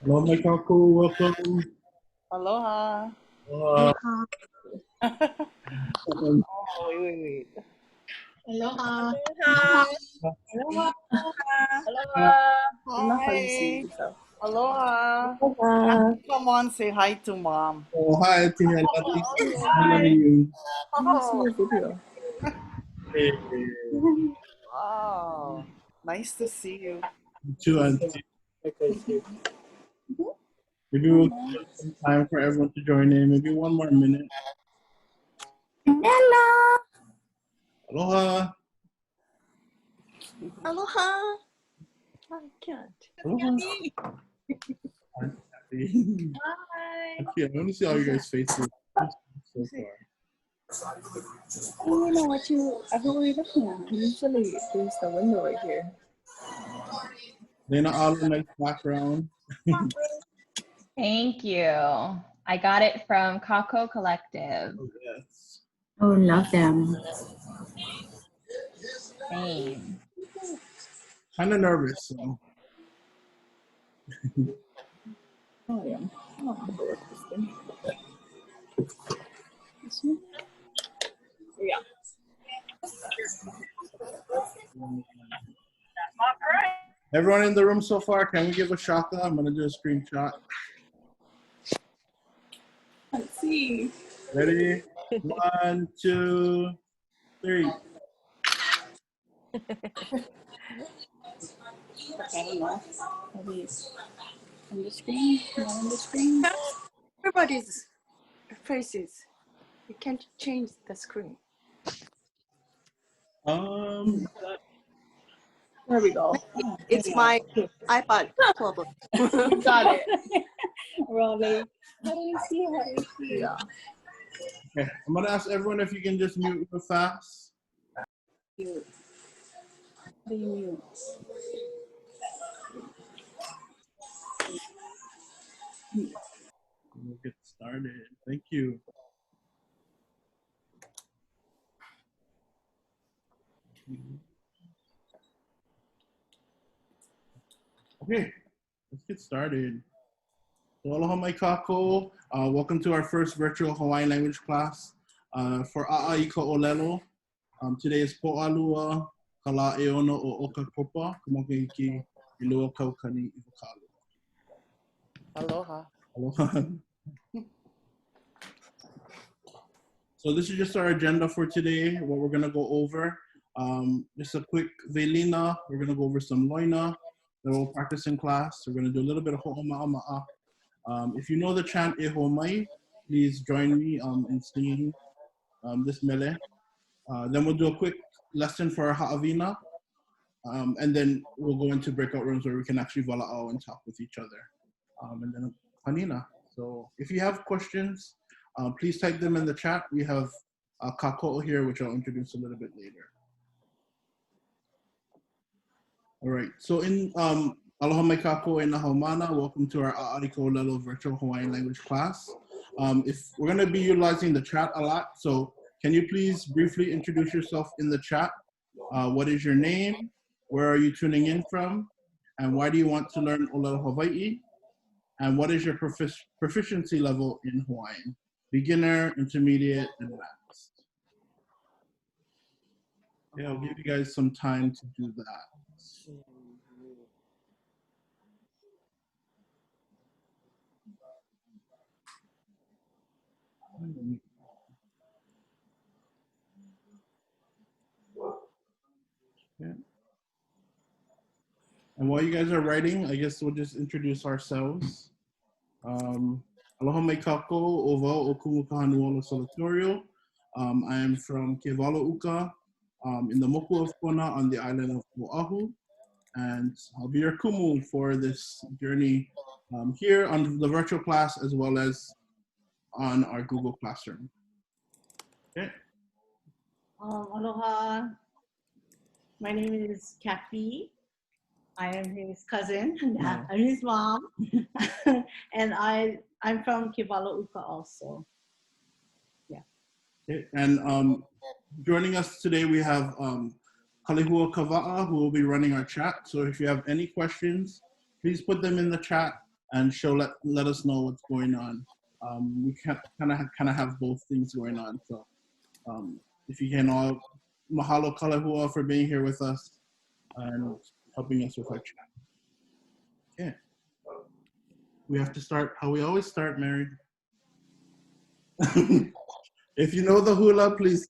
Hello, my kākou, welcome. Aloha. Uh, Oh, wait. Aloha. Aloha. Aloha. Hi. Aloha. Aloha. Come on, say hi to mom. oh, hi, Tia Lati. Hi. You. Oh, Video. Hey, wow. Nice to see you. too, Auntie. Maybe we'll give some time for everyone to join in. Maybe one more minute. Hello. Aloha. Aloha. I can't. Aloha. Hi. Actually, I want to see all you guys' faces so far. You know what who are you looking at? Usually there's the window right here. Lena, all the nice background. Thank you. I got it from Kākou Collective. Oh, yes. Oh, love them. Same. Kind of nervous, so. Oh, yeah. Oh, I'll go with this thing. This one? Yeah. Everyone in the room so far, can we give a shaka? I'm going to do a screenshot. Let's see. Ready? 1, 2, 3. Okay, I don't know. Maybe on the screen? Not on the screen? Everybody's faces. You can't change the screen. There we go. It's my iPad problem. Got it. Rolly. How do you see? How do you see? Yeah. Okay, I'm gonna ask everyone if you can just mute real fast. Mute. How do you mute? We'll get started. Thank you. Okay, let's get started. So aloha mai kākou. Welcome to our first virtual Hawaiian language class for AAIKAOLELO. Today is Po'alua, Kala Eono o Okakopa, Kumakiki, Ilua Kaukani, Ivakalu. Aloha. Aloha. So this is just our agenda for today, what we're gonna go over. Just a quick velina, we're gonna go over some loina that we'll practice in class. We're gonna do a little bit of ho'oma'ama'a. If you know the chant EHOOPILIMAI, please join me in singing this mele. Then we'll do a quick lesson for our ha'awina, and then we'll go into breakout rooms where we can actually wala'au and talk with each other. And then hanina. So if you have questions, please type them in the chat. We have kākou here, which I'll introduce a little bit later. All right, so in aloha mai kākou e nā haumāna, welcome to our AAIKAOLELO virtual Hawaiian language class. If we're gonna be utilizing the chat a lot, so can you please briefly introduce yourself in the chat? What is your name? Where are you tuning in from? And why do you want to learn ʻŌLELO Hawaiʻi? And what is your proficiency level in Hawaiian? Beginner, intermediate, and advanced. Yeah, I'll give you guys some time to do that. Okay. And while you guys are writing, I guess we'll just introduce ourselves. Aloha mai kākou, o wau o Kumukahanuola Solatorio. I am from Kewalo in the Moku of Kona on the island of Oahu. And I'll be your kumu for this journey here on the virtual class as well as on our Google Classroom. Okay. Aloha. My name is Kathy. I am his cousin, and his mom. And I'm from Kewalo also. Yeah. Okay. And joining us today, we have Kalehua Kava'a, who will be running our chat. So if you have any questions, please put them in the chat. and she'll let us know what's going on. We kind of have both things going on. So if you can all, mahalo kalehua for being here with us and helping us with our chat. Okay. We have to start how we always start, Mary. If you know the hula, please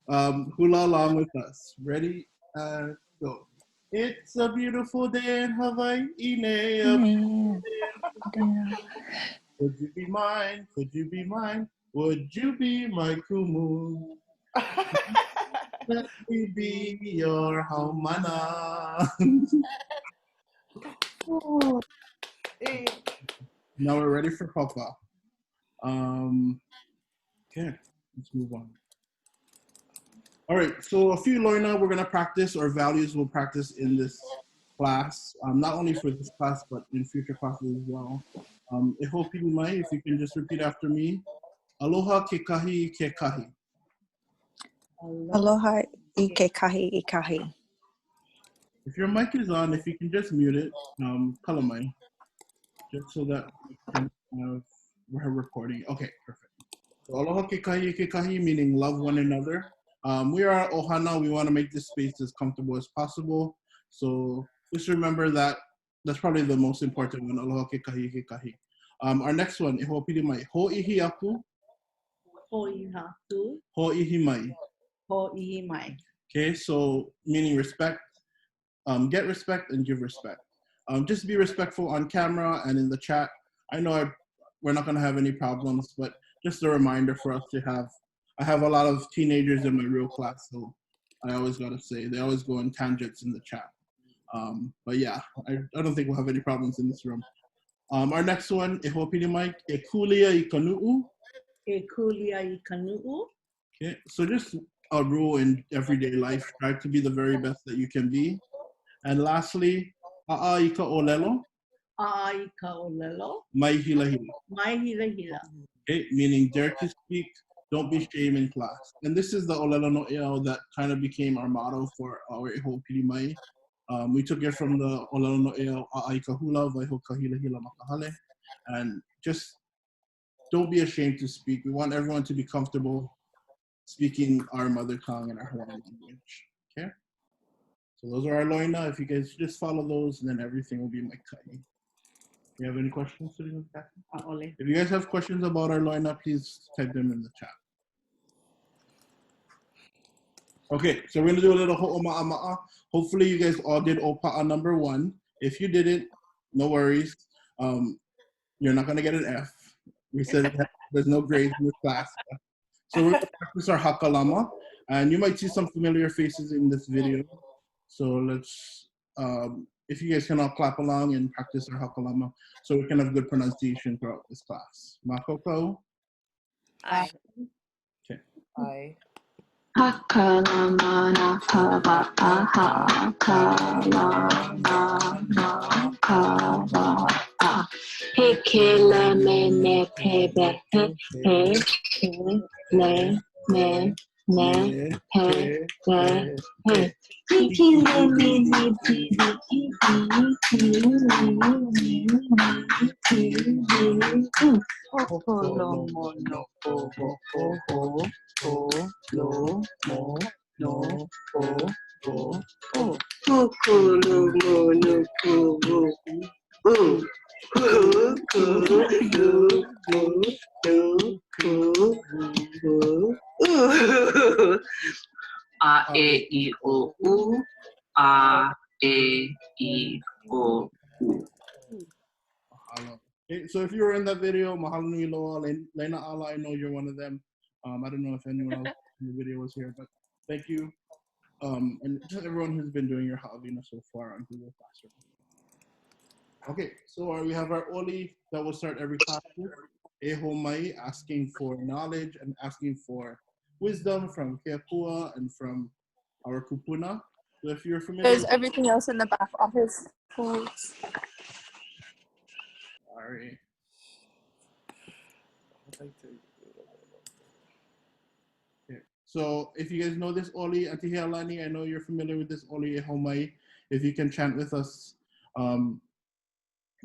hula along with us. Ready? Go. It's a beautiful day in Hawaii. Would you be mine? Could you be mine? Would you be my kumu? Let me be your haumāna. Now we're ready for papa. Okay, let's move on. All right, so a few loina we're gonna practice, or values we'll practice in this class, not only for this class, but in future classes as well. EHOOPILIMAI, if you can just repeat after me. Aloha ke kahi ke kahi. Aloha I ke kahi I kahi. If your mic is on, if you can just mute it, kalamai, just so that we can have, we're recording. Okay, perfect. So aloha ke kahi, meaning love one another. We are at ohana. We want to make this space as comfortable as possible. So just remember that that's probably the most important one. Aloha ke kahi. Our next one, EHOOPILIMAI. Ho'ihi aku. Ho'ihaku. Ho'ihimai. Ho'ihimai. Okay, so meaning respect. Get respect and give respect. Just be respectful on camera and in the chat. I know we're not going to have any problems, but just a reminder for us to have. I have a lot of teenagers in my real class, so I always got to say, they always go in tangents in the chat. But yeah, I don't think we'll have any problems in this room. Our next one, EHOOPILIMAI, e kulia I kanu'u. E kulia I kanu'u. Okay, so just a rule in everyday life, try to be the very best that you can be. And lastly, AAIKAOLELO. AAIKAOLELO. Mai hila hila. Mai hila hila. Okay, meaning dare to speak, don't be ashamed in class. And this is the ʻŌLELO no ʻEO that kind of became our motto for our EHOOPILIMAI. We took it from the ʻŌLELO no ʻEO ʻAʻaikahula waiho kahila hila makahale. And just don't be ashamed to speak. We want everyone to be comfortable speaking our mother tongue and our Hawaiian language. Okay? So those are our loina. If you guys just follow those, then everything will be my kai. You have any questions, Kathy? If you guys have questions about our loina, please type them in the chat. Okay, so we're gonna do a little ho'oma'ama'a. Hopefully you guys all did ʻŌPaʻa number 1. If you didn't, no worries. You're not gonna get an F. We said there's no grades in this class. So we're gonna practice our hakalama, and you might see some familiar faces in this video. So let's, if you guys can all clap along and practice our hakalama, so we can have good pronunciation throughout this class. Makoko? I. Okay. I. Hakalamana kawa'a, kalamana kawa'a. Hekele mene pebe, he, le, me, ne, he, le, he. Hekele mene pebe, Holomono po ho ho ho lo mo no po po po. Hokolomono kumu. A e I o u, a e I o u. Okay, so if you were in that video, mahalo nui loa, Lena Ala, I know you're one of them. I don't know if anyone else in the video was here, but thank you. And just everyone who's been doing your ha'awina so far on Google Classroom. Okay, so we have our oli that will start every class with. Ehomai, asking for knowledge and asking for wisdom from Keapua and from our kupuna. So if you're familiar There's with everything else in the back office. Sorry. Okay. So if you guys know this oli, Atihi Alani, I know you're familiar with this oli ehomai. If you can chant with us,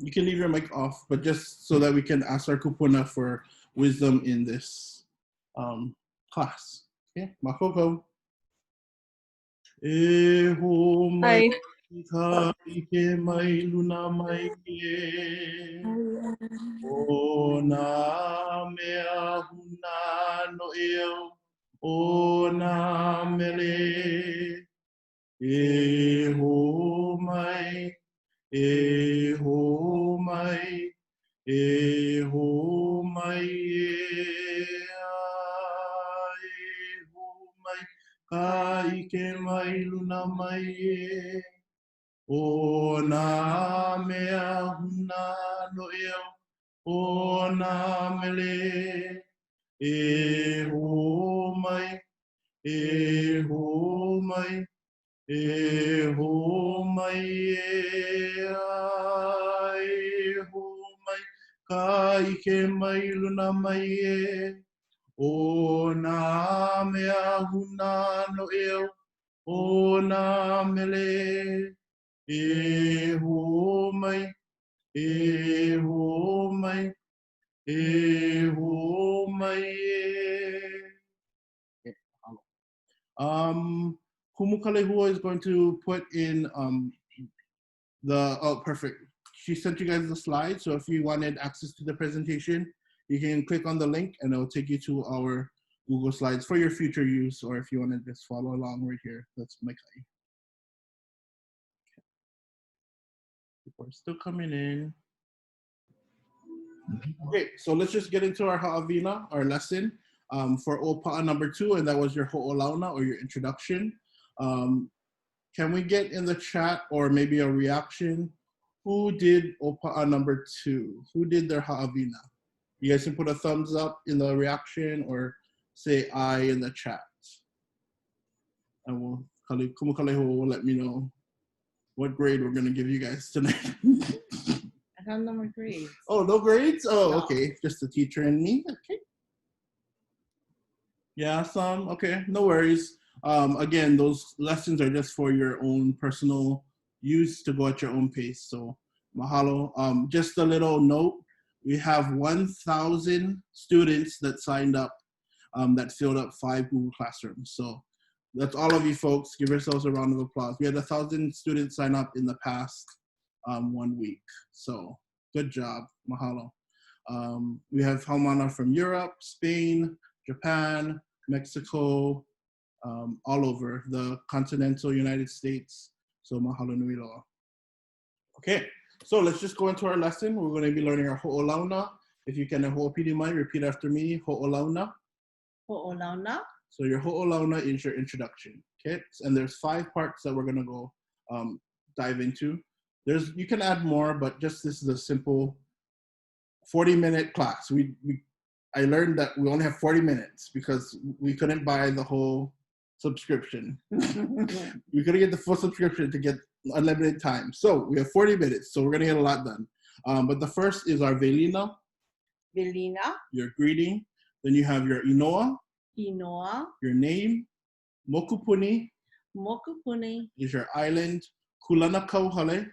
You can leave your mic off, but just so that we can ask our kupuna for wisdom in this class. Okay, makoko. E ho mai ka ike mai luna mai e. O na mea huna no eo. O na mele. E ho mai. E ho mai. E ho mai e ho mai ka ike mai luna mai e o na mea huna no eo o na mele e ho mai e ho mai e ho mai e ho mai ka ike mai luna mai e o na mea huna no eo o na mele e ho mai e ho mai e ho mai e. Kumukalehua is going to put in perfect. She sent you guys the slides, so if you wanted access to the presentation, you can click on the link and it will take you to our Google Slides for your future use, or if you want to just follow along right here. That's my guy. People are still coming in. Okay, so let's just get into our ha'awina, our lesson for ʻŌPaʻa number 2, and that was your Hoʻolauna or your introduction. Can we get in the chat or maybe a reaction? Who did ʻŌPaʻa number 2? Who did their ha'awina? You guys can put a thumbs up in the reaction or say I in the chat. And Kumukaleho will let me know what grade we're gonna give you guys tonight. I have no more grades. Oh, no grades? Oh, No. okay, just the teacher and me, okay. Yeah, some, okay, no worries. Again, those lessons are just for your own personal use to go at your own pace. So mahalo. Just a little note, we have 1,000 students that signed up that filled up 5 Google Classrooms. So that's all of you folks. Give yourselves a round of applause. We had 1,000 students sign up in the past 1 week. So good job, mahalo. We have haumāna from Europe, Spain, Japan, Mexico, all over the continental United States. So mahalo nui loa. Okay, so let's just go into our lesson. We're going to be learning our Hoʻolauna. If you can EHOOPILIMAI, repeat after me, Hoʻolauna. Hoʻolauna. So your Hoʻolauna is your introduction, okay? And there's 5 parts that we're going to go dive into. You can add more, but just this is a simple 40-minute class. I learned that we only have 40 minutes because we couldn't buy the whole subscription. We couldn't get the full subscription to get unlimited time. So we have 40 minutes, so we're gonna get a lot done. But the first is our velina. Velina. Your greeting. Then you have your inoa. Inoa. Your name. Mokupuni. Mokupuni. Is your island. Kulana kauhale.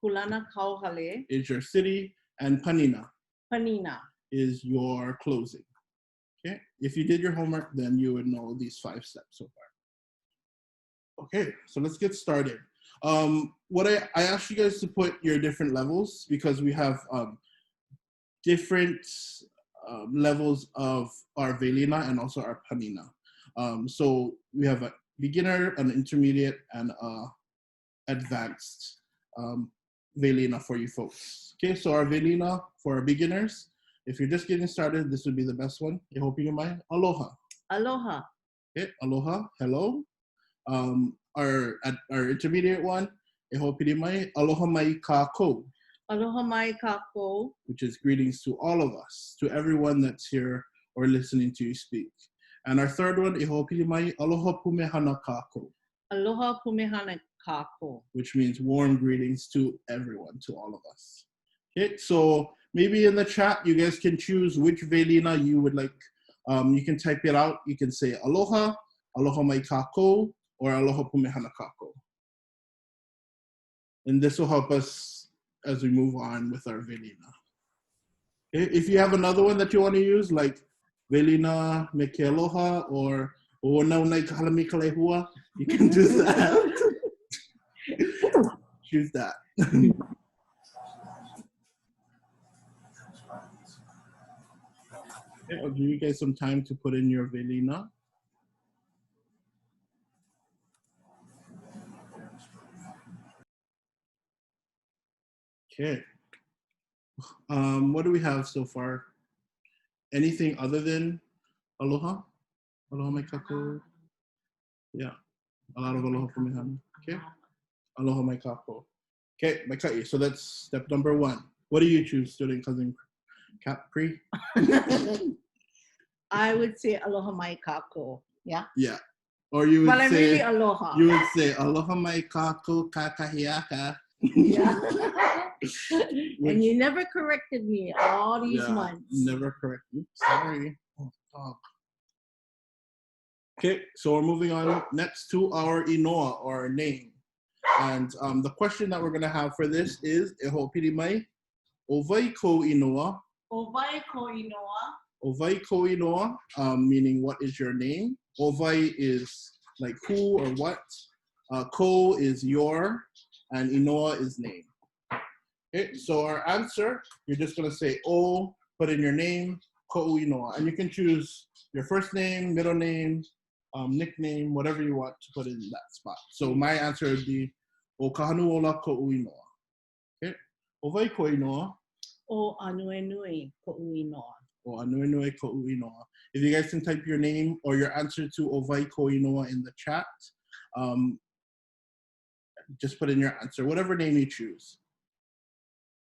Kulana kauhale. Is your city. And panina. Panina. Is your closing. Okay, if you did your homework, then you would know these 5 steps so far. Okay, so let's get started. What I asked you guys to put your different levels because we have different levels of our velina and also our panina. So we have a beginner, an intermediate, and advanced velina for you folks. Okay, so our velina for our beginners. If you're just getting started, this would be the best one. EHOOPILIMAI, aloha. Aloha. Okay, aloha, hello. Our intermediate one, EHOOPILIMAI, aloha mai kākou. Aloha mai kākou. Which is greetings to all of us, to everyone that's here or listening to you speak. And our third one, EHOOPILIMAI, aloha pumehana kākou. Aloha pumehana kākou. Which means warm greetings to everyone, to all of us. Okay, so maybe in the chat, you guys can choose which velina you would like. You can type it out. You can say aloha, aloha mai kākou, or aloha pumehana kākou. And this will help us as we move on with our velina. If you have another one that you want to use, like velina me ke aloha or ʻŌLELO kahalami ka lehua, you can do that. Choose that. Okay, I'll give you guys some time to put in your velina. Okay. What do we have so far? Anything other than aloha? Aloha mai kākou. Yeah, a lot of aloha from me. Okay. Aloha mai kākou. Okay, mai ka'i. So that's step number 1. What do you choose, student cousin Capri? I would say aloha mai kākou. Yeah. Yeah. Or you would But I'm say really aloha. you would say aloha mai kākou kakahiaka. Yeah. And you never corrected me all these months. Never correct me. Sorry. Oh, dog. Okay, so we're moving on next to our inoa, or our name. And the question that we're going to have for this is EHOOPILIMAI, ʻOwai ko inoa. Owai ko inoa. Owai ko inoa, meaning what is your name. Owai is like who or what. Ko is your, and inoa is name. Okay, so our answer, you're just going to say o, put in your name, ko'u inoa. And you can choose your first name, middle name, nickname, whatever you want to put in that spot. So my answer would be o kahanuola ko'u inoa. Okay, owai ko inoa. O anuenui ko'u inoa. O anuenui ko'u inoa. If you guys can type your name or your answer to owai ko inoa in the chat, just put in your answer, whatever name you choose.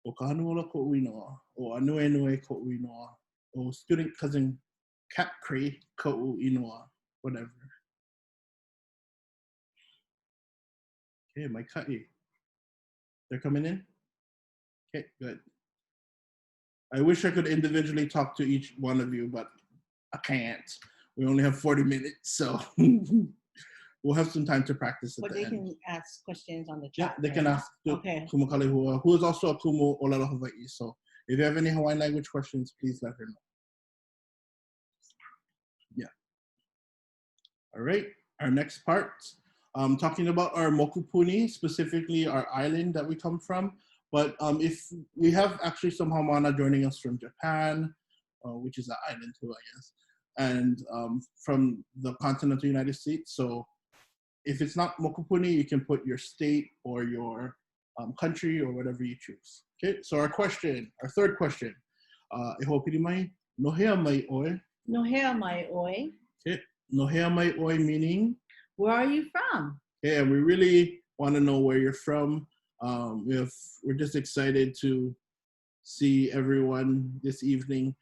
O kahanuola ko'u inoa. O anuenui ko'u inoa. O student cousin Capri ko'u inoa. Whatever. Okay, my ka'i. They're coming in? Okay, good. I wish I could individually talk to each one of you, but I can't. We only have 40 minutes, so we'll have some time to practice at But the they end. can ask questions on the Yeah, chat. they can ask Okay. Kumu Kalehua, who is also a Kumu ʻŌLELO Hawaiʻi. So if you have any Hawaiian language questions, please let her know. Yeah. All right, our next part, talking about our mokupuni, specifically our island that we come from. But if we have actually some haumāna joining us from Japan, which is an island too, I guess, and from the continental United States. So if it's not mokupuni, you can put your state or your country or whatever you choose. Okay, so our third question, EHOOPILIMAI, nohea mai ʻoe. Nohea mai oi. Okay, nohea mai ʻoe meaning? Where are you from? Okay, and we really want to know where you're from. We're just excited to see everyone this evening.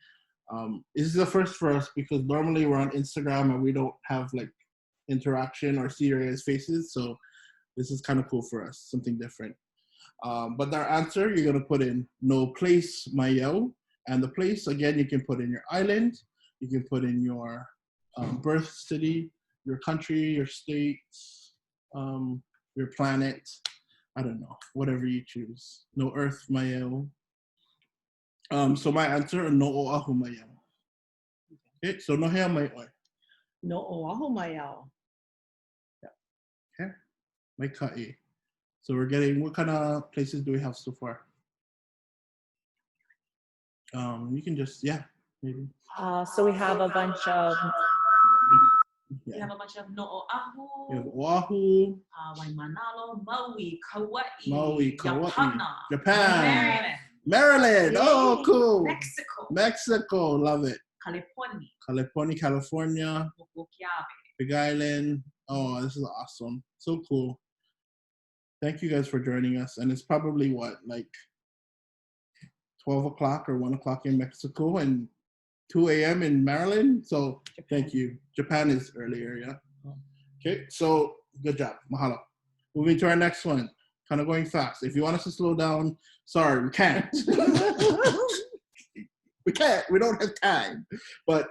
This is the first for us because normally we're on Instagram and we don't have like interaction or see your guys' faces. So this is kind of cool for us, something different. But our answer, you're gonna put in no place maiau. And the place, again, you can put in your island, you can put in your birth city, your country, your state, your planet. I don't know, whatever you choose. No earth maiau. So my answer, no oahu maiau. Okay, so no hea mai oi. No oahu maiau. Okay, mai ka'i. So we're getting, what kind of places do we have so far? You can just, yeah, maybe. So we have a bunch of We have a bunch of no We have oahu, Oahu, Waimanalo, Maui, Kauai, Maui, Kauai, Japan, Japan, Maryland, Maryland. Oh, Yay. cool. Mexico, Mexico, love it. California, California, Hoʻokiawe. Big Island. Oh, this is awesome. So cool. Thank you guys for joining us. And it's probably what, like 12 o'clock or 1 o'clock in Mexico and 2 a.m. in Maryland. So thank you. Japan is earlier, yeah. Okay, so good job. Mahalo. Moving to our next one. Kind of going fast. If you want us to slow down, sorry, we can't. We can't. We don't have time. But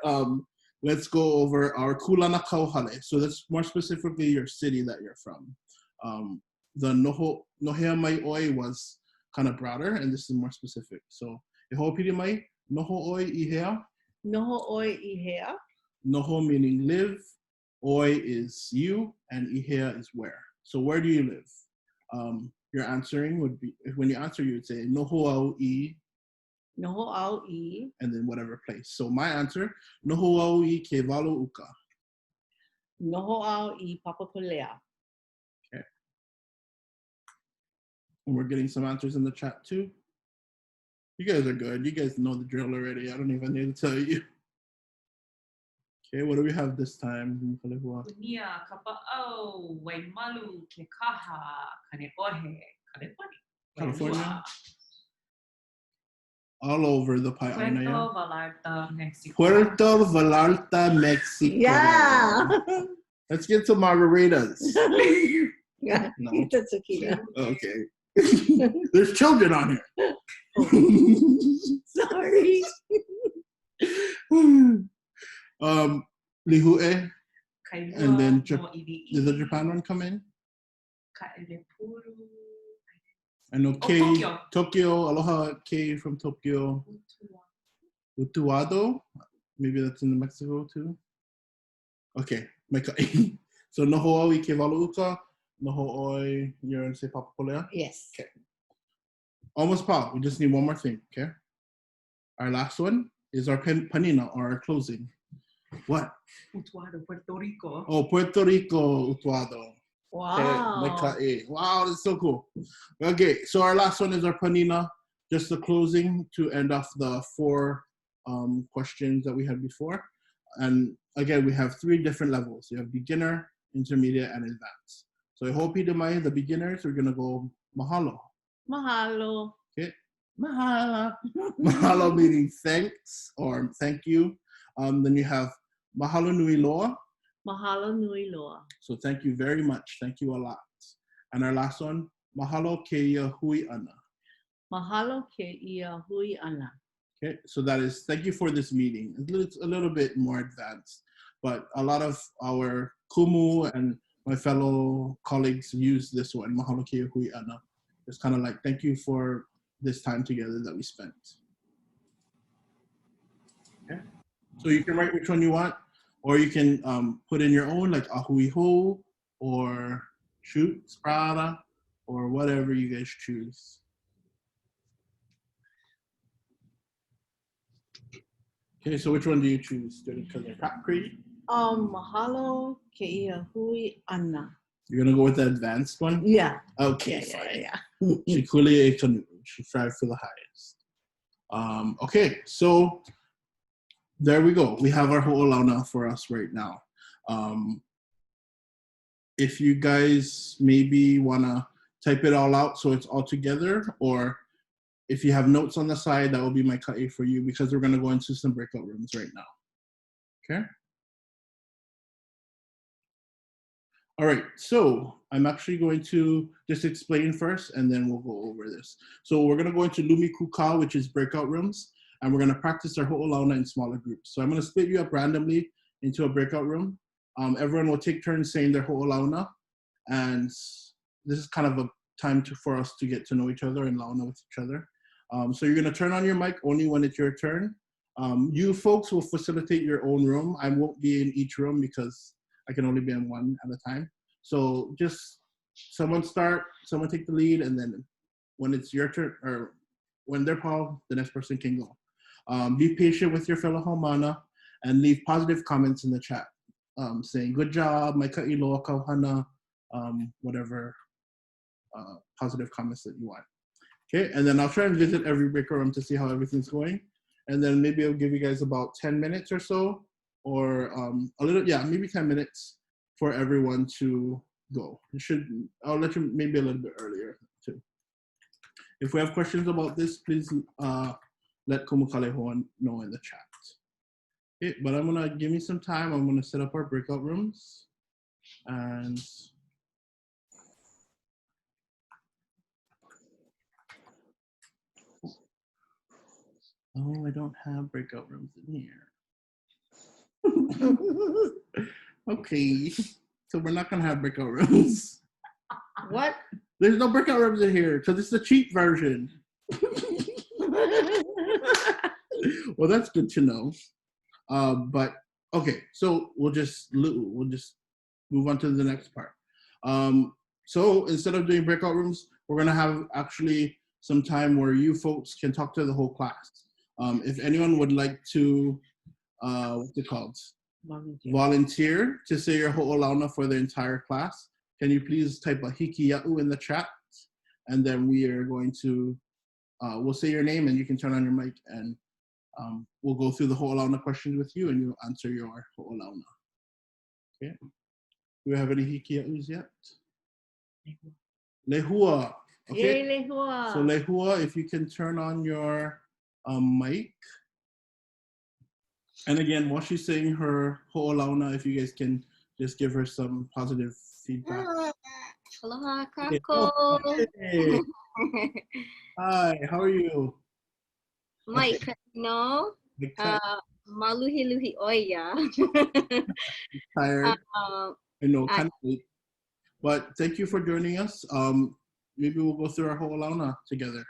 let's go over our kulana kauhale. So that's more specifically your city that you're from. The nohea mai oi was kind of broader, and this is more specific. So, EHOOPILIMAI, noho oi ihea. Noho oi ihea. Noho meaning live, oi is you, and ihea is where. So where do you live? Your answering would be, when you answer, you would say noho au I, Noho au I. and then whatever place. So my answer, noho au I ke walo uka. Noho au I papapolea. Okay. And we're getting some answers in the chat too. You guys are good. You guys know the drill already. I don't even need to tell you. Okay, what do we have this time? Kunia, kapa'au, waimalu, ke kaha, kane ohe, California. California. All over the pie. Puerto Vallarta, Mexico. Puerto Vallarta, Mexico. Yeah. Let's get some margaritas. Yeah. No. That's tequila. Okay. There's children on here. Sorry. Lihue, Kailua, and then mo iwi'i, did the Japan one come in? Ka'elepuru, I know K, Tokyo. Tokyo, Aloha K from Tokyo. Utuado, maybe that's in Mexico too. Okay, so noho oi ke walo uka, noho oi, you're going to say papapolea? Yes. Okay. Almost pa, we just need one more thing, okay? Our last one is our panina, or our closing. What? Utuado, Puerto Rico. Oh, Puerto Rico, Utuado. Wow. Okay, wow, that's so cool. Okay, so our last one is our panina, just the closing to end off the 4 questions that we had before. And again, we have 3 different levels. You have beginner, intermediate, and advanced. So EHOOPILIMAI, the beginners, we're gonna go mahalo. Mahalo. Okay, mahalo. Mahalo meaning thanks or thank you. Then you have mahalo nui loa. Mahalo nui loa. So thank you very much. Thank you a lot. And our last one, mahalo ke ia hui ana. Mahalo ke ia hui ana. Okay, so that is thank you for this meeting. It's a little bit more advanced, but a lot of our kumu and my fellow colleagues use this one, mahalo ke ia hui ana. It's kind of like thank you for this time together that we spent. Okay, so you can write which one you want, or you can put in your own, like ahui ho, or shoot sprada, or whatever you guys choose. Okay, so which one do you choose? Because they're top grade? Mahalo ke ia hui ana. You're gonna go with the advanced one? Yeah. Okay, Yeah, fine. yeah. Shikuli e kanu. She strives for the highest. Okay, so there we go. We have our Ho'olauna for us right now. If you guys maybe wanna type it all out so it's all together, or if you have notes on the side, that will be my ka'i for you, because we're gonna go into some breakout rooms right now. Okay? All right, so I'm actually going to just explain first, and then we'll go over this. So we're gonna go into Lumi Kuka, which is breakout rooms, and we're gonna practice our Ho'olauna in smaller groups. So I'm gonna split you up randomly into a breakout room. Everyone will take turns saying their Ho'olauna, and this is kind of a time for us to get to know each other and launa with each other. So you're gonna turn on your mic only when it's your turn. You folks will facilitate your own room. I won't be in each room because I can only be in one at a time. So just someone start, someone take the lead, and then when it's your turn, or when they're called, the next person can go. Be patient with your fellow haumāna and leave positive comments in the chat, saying good job, mai ka'i loa kauhana, whatever positive comments that you want. Okay, and then I'll try and visit every breakout room to see how everything's going. And then maybe I'll give you guys about 10 minutes or so, or a little, yeah, maybe 10 minutes for everyone to go. I'll let you maybe a little bit earlier too. If we have questions about this, please let Kumukaleho know in the chat. Okay, but I'm gonna give me some time. I'm gonna set up our breakout rooms, and oh, I don't have breakout rooms in here. Okay, so we're not gonna have breakout rooms. What? There's no breakout rooms in here because it's the cheap version. Well, that's good to know. But okay, so we'll just move on to the next part. So instead of doing breakout rooms, we're gonna have actually some time where you folks can talk to the whole class. If anyone would like to, what's it called? Volunteer to say your Ho'olauna for the entire class, can you please type a hiki-ia'u in the chat? And then we are going to, we'll say your name and you can turn on your mic and we'll go through the Ho'olauna questions with you and you'll answer your Ho'olauna. Okay. Do we have any hiki-ia'us yet? Lehua. Okay. Yay, lehua. So Lehua, if you can turn on your mic. And again, while she's saying her Ho'olauna, if you guys can just give her some positive feedback. Aloha, Okay. kākou. Oh, hey. Hi, how are you? Mai Okay. no. Big time. Maluhi oia. Tired. I know, I- kind of late. But thank you for joining us. Maybe we'll go through our Ho'olauna together.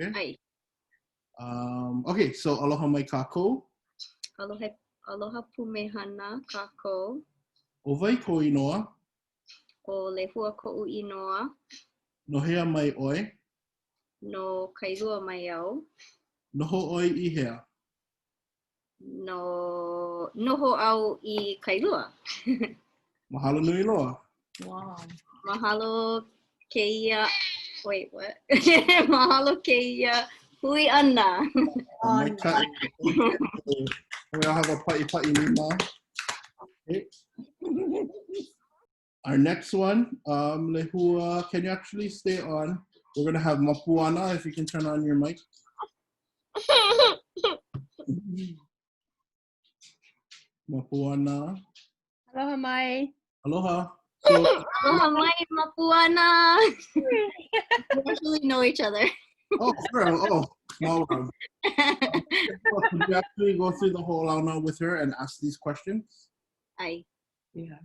Okay. Okay, so aloha mai kākou. Aloha pumehana kākou. Owai ko inoa. O lehua ko'u inoa. Nohea mai oi. No kailua mai au. Noho oi I hea. No noho au I kailua. Mahalo nui loa. Wow. Mahalo keia. Wait, what? Mahalo keia hui ana. Mai ka. We all have a paʻi lima. Okay. Our next one, Lehua, can you actually stay on? We're gonna have Mapuana, if you can turn on your mic. Mapuana. Aloha mai. Aloha. So, Aloha mai mapuana. We actually know each other. oh, sure. Oh, small world. Could you actually go through the whole Ho'olauna with her and ask these questions? Ai. Yeah.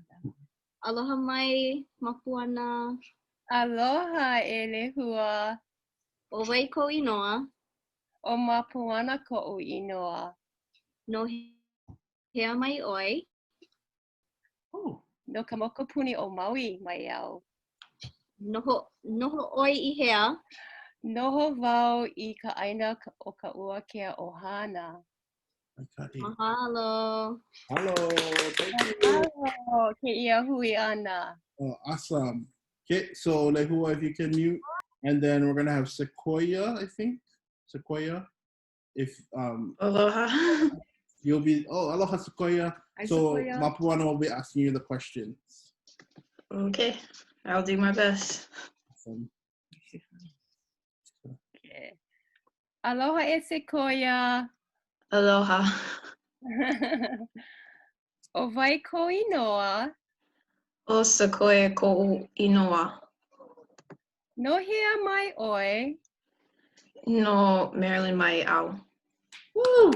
Aloha mai mapuana. Aloha e lehua. O wai ko inoa. O mapuana ko'u inoa. No hea mai oi. Oh. No ka mokopuni o Maui mai au. Noho oi I hea. Noho wau I ka ʻaina o ka ua kia ʻohana. Okay. Mahalo. Hello. Thank you. Mahalo ke ia hui ana. Oh, awesome. Okay, so Lehua, if you can mute, and then we're gonna have Sequoia, I think. Sequoia. If Aloha. you'll be aloha Sequoia. Hi, So Sequoia. Mapuana will be asking you the questions. Okay, I'll do my best. Awesome. Okay. Aloha e Sequoia. Aloha. O vai ko inoa. O Sequoia ko'u inoa. No hea mai oi. No Maryland mai au. Woo!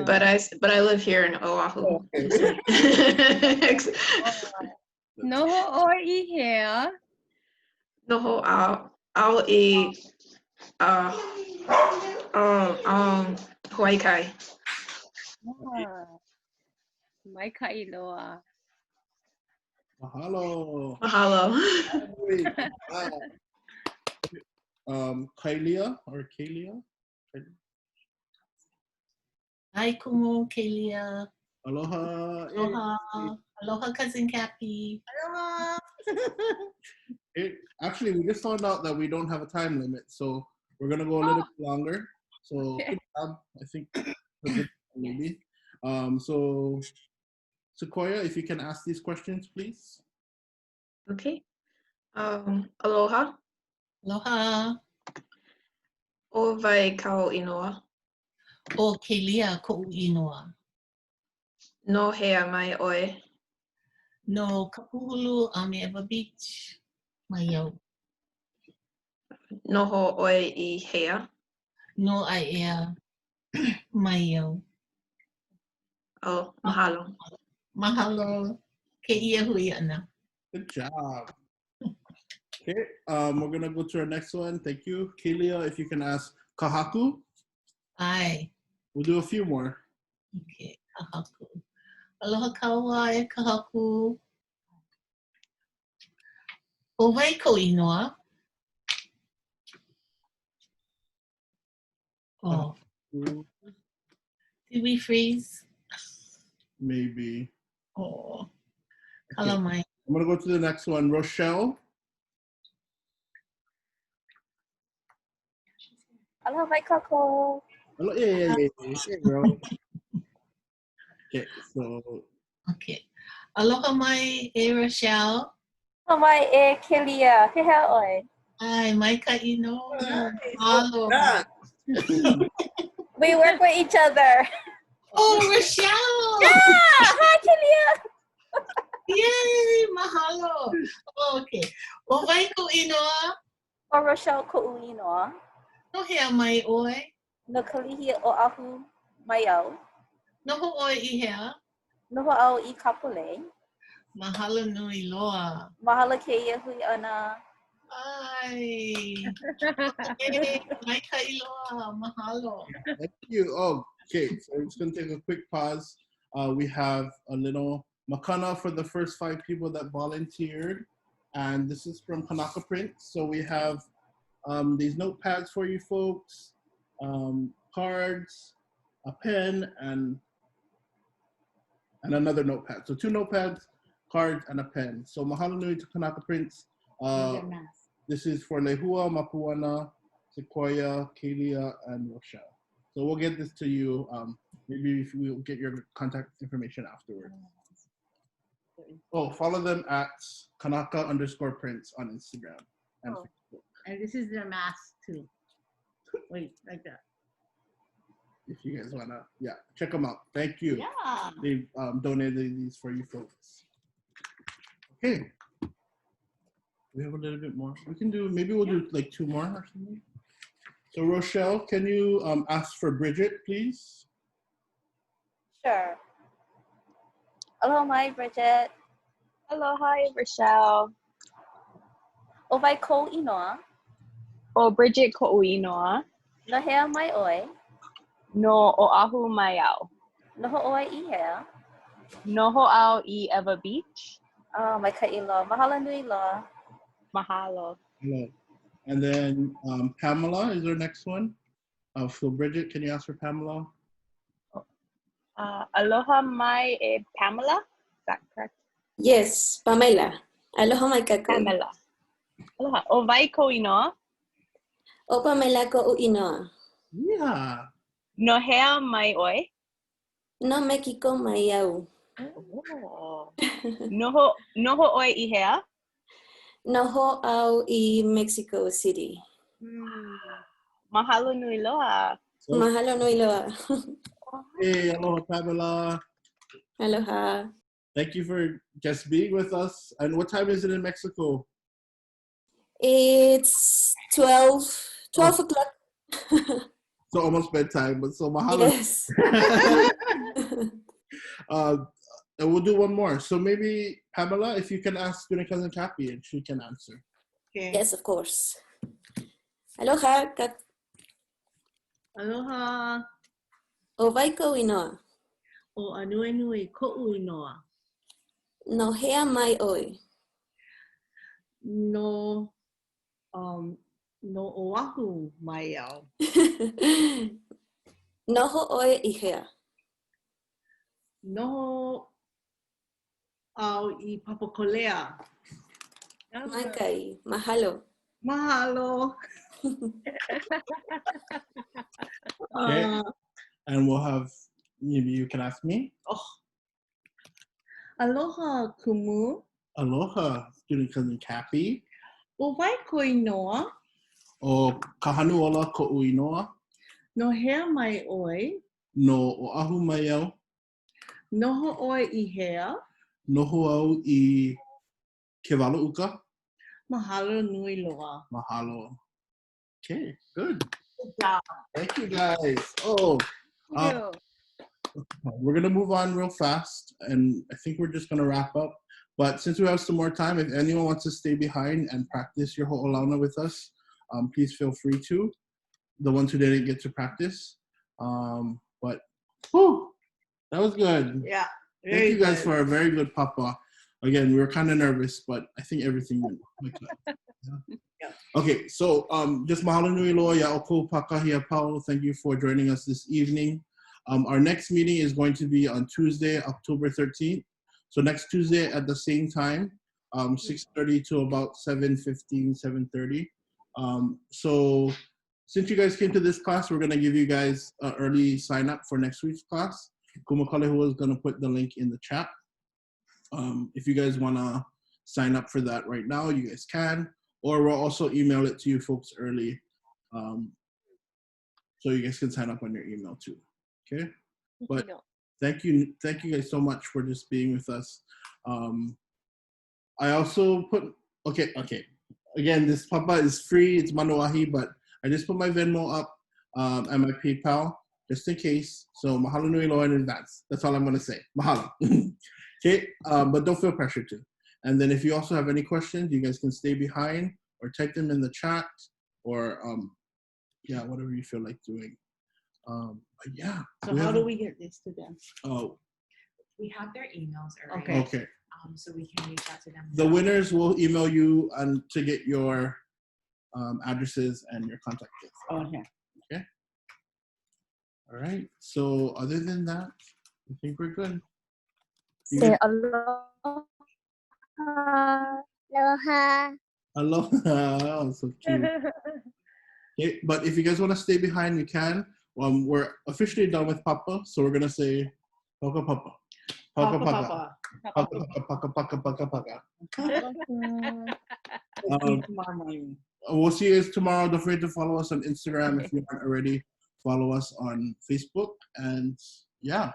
But I live here in Oahu. Noho oi I hea. Noho au Hawaii kai. Mai ka iloa. Mahalo. Mahalo. Kalia or Kalia? Hi, Kumu, Kalia. Aloha. Aloha. Aloha, cousin Cappy. Aloha. Actually, we just found out that we don't have a time limit, so we're gonna go a little bit longer. So Okay. I think maybe. So Sequoia, if you can ask these questions, please. Okay. Aloha. Aloha. O vai kau inoa. O Kalia, ko'u inoa. No hea mai oi. No Kapuhulu, Amiaba Beach. Mai au. Noho oi I hea. No Aiea. Mai au. Oh, mahalo. Mahalo. Ke ia hui ana. Good job. Okay, we're gonna go to our next one. Thank you. Kelia, if you can ask kahaku. Ai. We'll do a few more. Okay, kahaku. Aloha kaua e kahaku. O wai ko inoa. Oh, did we freeze? Maybe. Oh, Okay. kalamai. I'm gonna go to the next one. Rochelle. Aloha mai kākou. Hello. Yeah. Hey, girl. Okay, so Okay. Aloha mai e Rochelle. Aloha mai e Kelia. He hea oi. Ai, mai ka ino. Mahalo. We work with each other. Oh, Rochelle. Yeah! Hi, Kelia. Yay, mahalo. Oh, okay. O wai ko inoa. O Rochelle ko'u inoa. No hea mai oi. No kalihi o ahu mai au. No ho oi I hea. Noho au I kapole. Mahalo nui loa. Mahalo keia hui ana. Ai. Hey, mai ka iloa. Mahalo. thank you. Oh, okay, so we're just gonna take a quick pause. We have a little makana for the first 5 people that volunteered, and this is from Kanaka Print. So we have these notepads for you folks, cards, a pen, and another notepad. So 2 notepads, cards, and a pen. So mahalo nui to Kanaka Prints. This is for Lehua, Mapuana, Sequoia, Kelia, and Rochelle. So we'll get this to you. Maybe if we'll get your contact information afterward. Oh, follow them at Kanaka_prints on Instagram and Facebook. And this is their mask too. Wait, like that. If you guys wanna, yeah, check them out. Thank you. Yeah. They've donated these for you folks. Okay. We have a little bit more. We can do, maybe we'll do like 2 more or something. So Rochelle, can you ask for Bridget, please? Sure. Aloha mai, Bridget. Aloha, Rochelle. O vai ko inoa. O Bridget ko'u inoa. No hea mai oi. No oahu mai au. Noho oi I hea. Noho au I Eva Beach. Oh, mai ka ilo. Mahalo nui loa. Mahalo. Hello. And then Pamela is our next one. So Bridget, can you ask for Pamela? Aloha mai e Pamela. Is that correct? Yes, Pamela. Aloha mai kākou. Pamela. Aloha. O vai ko inoa. O Pamela ko'u inoa. Yeah. No hea mai oi. No Mexico mai au. Oh. Noho oi I hea. Noho au I Mexico City. Mahalo nui loa. Mahalo nui loa. Hey, aloha Pamela. Aloha. Thank you for just being with us. And what time is it in Mexico? It's 12 o'clock. So almost bedtime, but so mahalo. Yes. And we'll do one more. So maybe Pamela, if you can ask student cousin Kathy and she can answer. Okay. Yes, of course. Aloha. Aloha. O vai ko inoa. O anui nui ko'u inoa. No hea mai oi. No, no oahu mai au. Noho oi I hea. Noho au I papakolea. Mai kai. Mahalo. Mahalo. Okay. And we'll have, maybe you can ask me. Oh. Aloha kumu. Aloha, student cousin Kathy. O vai ko inoa. O kahanuola ko'u inoa. No hea mai oi. No oahu mai au. Noho oi I hea. Noho au I ke uka. Mahalo nui loa. Mahalo. Okay, good. Good job. Thank you guys. Oh, We're going to move on real fast, and I think we're just going to wrap up. But since we have some more time, if anyone wants to stay behind and practice your Ho'olauna with us, please feel free to. The ones who didn't get to practice. But whew, that was good. Yeah. Thank you guys for a very good paʻa. Again, we were kind of nervous, but I think everything went quite good. Yeah. Okay, so just mahalo nui loa ia ʻōkou pākahia pau. Thank you for joining us this evening. Our next meeting is going to be on Tuesday, October 13th. So next Tuesday at the same time, 6:30 to about 7:15, 7:30. So since you guys came to this class, we're going to give you guys an early sign up for next week's class. Kumakalehu is going to put the link in the chat. If you guys want to sign up for that right now, you guys can. Or we'll also email it to you folks early, so you guys can sign up on your email too. Okay? But thank you guys so much for just being with us. I also put, okay. Again, this paʻa is free, it's manuahi, but I just put my Venmo up and my PayPal just in case. So mahalo nui loa in advance. That's all I'm gonna say. Mahalo. Okay, but don't feel pressure to. And then if you also have any questions, you guys can stay behind or type them in the chat or yeah, whatever you feel like doing. But yeah. So how do we get this to them? Oh. We have their emails already. Okay. So we can reach out to them. The winners will email you to get your addresses and your contact info. Okay. Okay. All right. So other than that, I think we're good. Say aloha. Aloha. Aloha. Oh, so cute. Okay, but if you guys want to stay behind, you can. We're officially done with paʻa, so we're gonna say paka papa. Paka paka. Paka paka paka paka. We'll see you guys tomorrow. Don't forget to follow us on Instagram if you aren't already. Follow us on Facebook, and yeah.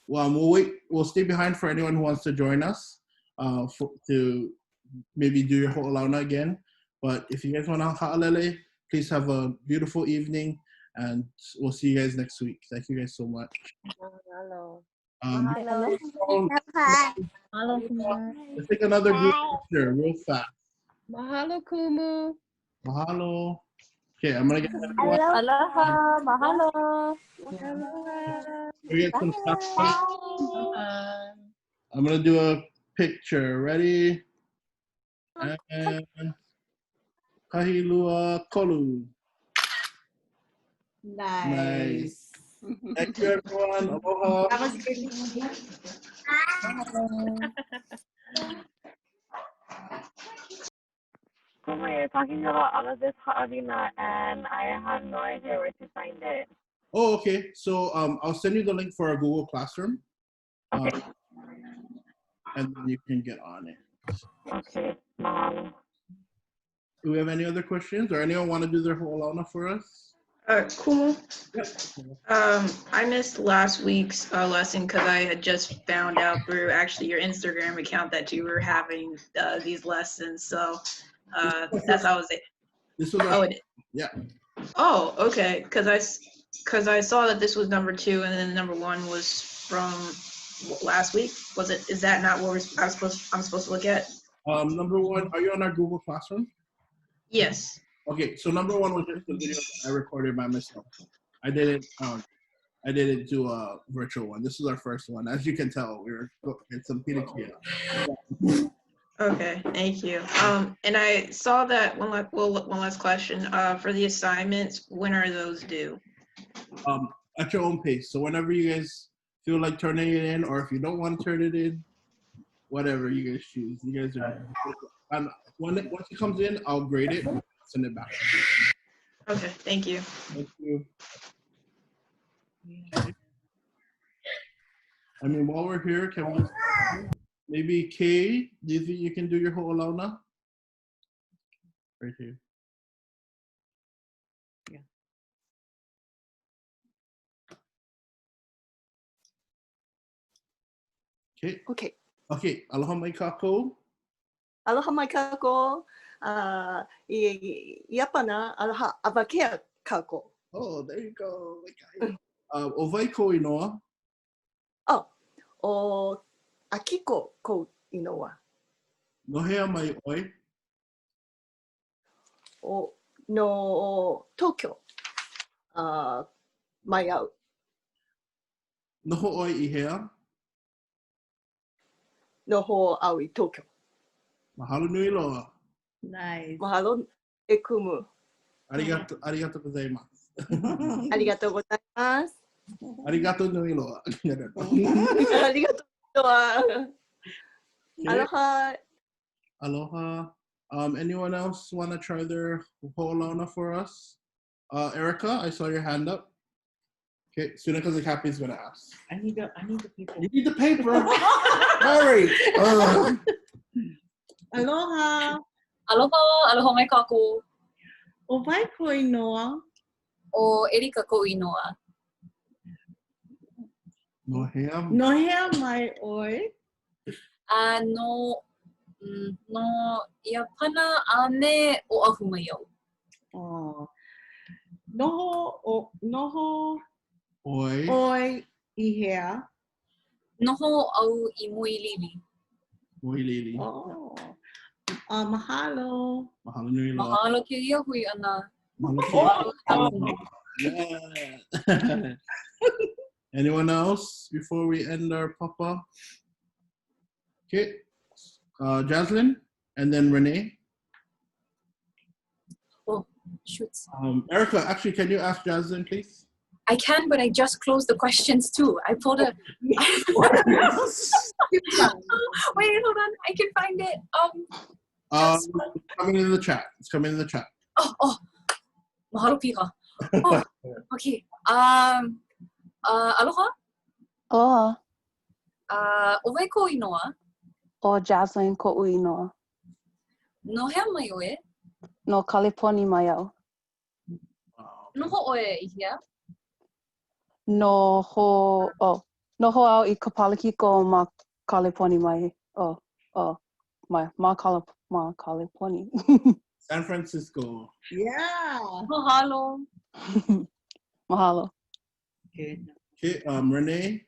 We'll stay behind for anyone who wants to join us to maybe do your Ho'olauna again. But if you guys want to ha'alele, please have a beautiful evening, and we'll see you guys next week. Thank you guys so much. Mahalo. Let's take another group picture real fast. Mahalo, Kumu. Mahalo. Okay, I'm gonna get Aloha, mahalo. I'm gonna do a picture. Ready? And kahilua kolu. Nice. Thank you, everyone. Aloha. That was good. Kuma, you're talking about all of this ha'awina, and I have no idea where to find it. Oh, okay. So I'll send you the link for our Google Classroom. Okay. And then you can get on it. Okay. Do we have any other questions, or anyone want to do their Ho'olauna for us? Cool. Yep. I missed last week's lesson because I had just found out through actually your Instagram account that you were having these lessons. So that's how I was. This was yeah. Oh, okay. Because I saw that this was number 2, and then number 1 was from last week. Was it? Is that not what I'm supposed to look at? Number 1. Are you on our Google Classroom? Yes. Okay, so number 1 was just the video that I recorded by myself. I didn't do a virtual one. This is our first one. As you can tell, it's some pinakia. Okay, thank you. And I saw that one last question. For the assignments, when are those due? At your own pace. So whenever you guys feel like turning it in, or if you don't want to turn it in, whatever you guys choose. You guys are. Once it comes in, I'll grade it and send it back. Okay, thank you. Thank you. I mean, while we're here, can we maybe Kay, do you think you can do your Ho'olauna? Right here. Yeah. Okay. Okay. Okay. Aloha mai kākou. Aloha mai kākou. Iapana, aloha avakea kākou. Oh, there you go. Ovaiko inoa. Oh, o Akiko ko inoa. Nohea mai oi. O no Tokyo. Mai au. Noho oi I hea. Noho au I Tokyo. Mahalo nui loa. Nice. Mahalo e kumu. Arigato, arigato gozaimasu. Arigatou gozaimasu. Arigato nui loa. Arigatou loa. Aloha. Aloha. Anyone else want to try their Ho'olauna for us? Erica, I saw your hand up. Okay, Sunaka's happy is gonna ask. I need the paper. You need the paper. Hurry. Aloha. Aloha, aloha mai kākou. O vai ko inoa. O Erika ko inoa. Nohea. Nohea mai oi. No ia pana ane o ahu mai au. Oh. Noho Oi. oi I hea. Noho au I mui lili. Mui lili. Oh. Mahalo. Mahalo nui loa. Mahalo ke ia hui ana. Mahalo. Yeah. Anyone else before we end our papa? Okay. Jaslyn and then Renee. Oh, shoot. Erica, actually, can you ask Jaslyn, please? I can, but I just closed the questions too. I pulled a. Wait, hold on. I can find it. It's coming in the chat. It's coming in the chat. Oh. Mahalo piha. Oh, okay. Aloha. Aloha. Owai ko inoa. O Jaslyn ko inoa. No hea mai oe. No Kaliponi mai au. Noho oe I hea. Noho au I Kapalakiko ma Kaliponi mai. Ma Kaliponi. San Francisco. Yeah. Mahalo. Mahalo. Good. Okay, Renee.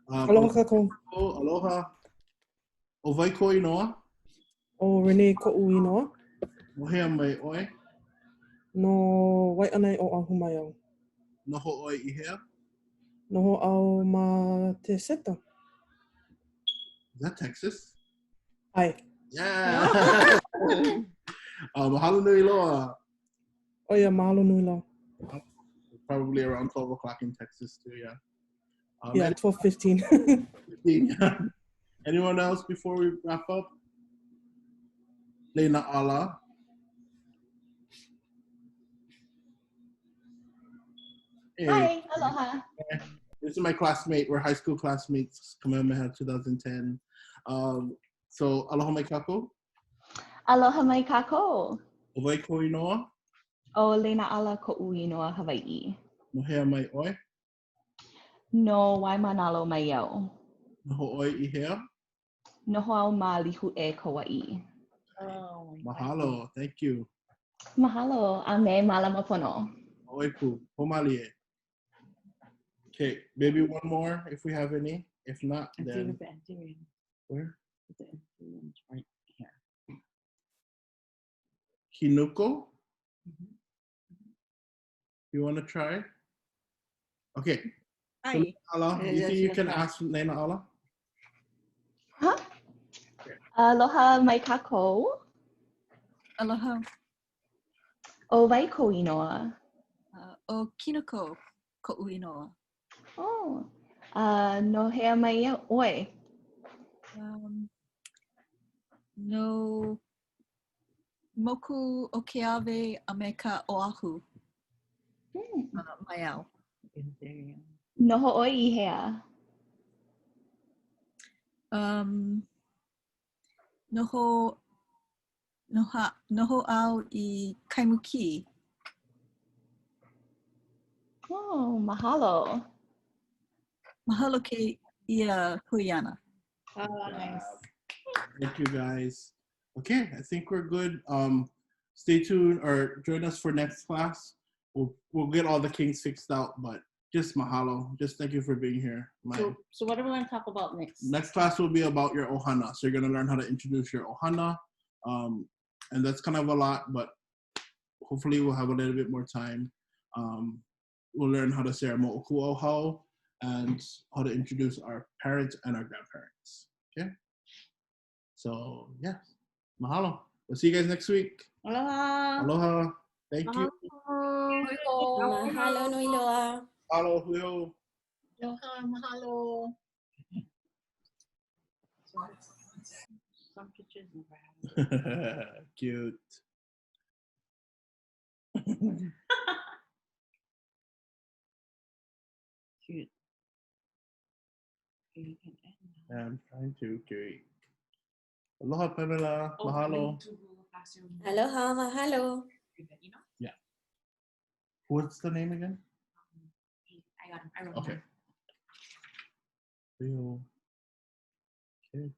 Aloha kākou. Aloha. Owai ko inoa. O Renee ko'u inoa. Mohea mai oi. No waiʻanai o ahu mai au. Noho oi I hea. Noho au ma te seta. Is that Texas? Ai. Yeah. Mahalo nui loa. Oh yeah, mahalo nui loa. Probably around 12 o'clock in Texas too, yeah. Yeah, 12:15. Anyone else before we wrap up? Lena Ala. Hey. Hi, aloha. This is my classmate. We're high school classmates. Kamehameha 2010. So, aloha mai kākou. Aloha mai kākou. Owai ko inoa. O Lena ala ko'u inoa Hawaiʻi. Nohea mai oi. No waimanalo mai au. Noho oi I hea. Noho au ma lihu e Kauaʻi. Oh, Mahalo. Thank you. Mahalo. A me malama pono. Oiku. Homalie. Okay, maybe one more if we have any. If not, then where? Right here. Kinuko. You want to try? Okay. So, Ala, you think you can ask Lena Ala? Huh? Aloha mai kākou. Aloha. O wai ko inoa. O Kinuko ko'u inoa. Oh. No hea mai oi. No moku o ke ave a me ka oahu. Mai au. Noho oi I hea. Noho au I kaimuki. Oh, mahalo. Mahalo ke ia huiana. Oh, nice. Thank you guys. Okay, I think we're good. stay tuned or join us for next class. We'll get all the kinks fixed out, but just mahalo. Just thank you for being here. So what are we going to talk about next? Next class will be about your ohana. So you're going to learn how to introduce your ohana. And that's kind of a lot, but hopefully we'll have a little bit more time. We'll learn how to say our mo'oku'auhau and how to introduce our parents and our grandparents. Okay? So, yeah. Mahalo. We'll see you guys next week. Aloha. Aloha. Thank you. Mahalo nui loa. Mahalo. Hui Aloha. Mahalo. Some pictures never Cute. Cute. I'm trying to. Okay. Aloha, Pamela. Mahalo. Aloha, mahalo. Yeah. What's the name again? I got him. I wrote Okay. him down. Okay.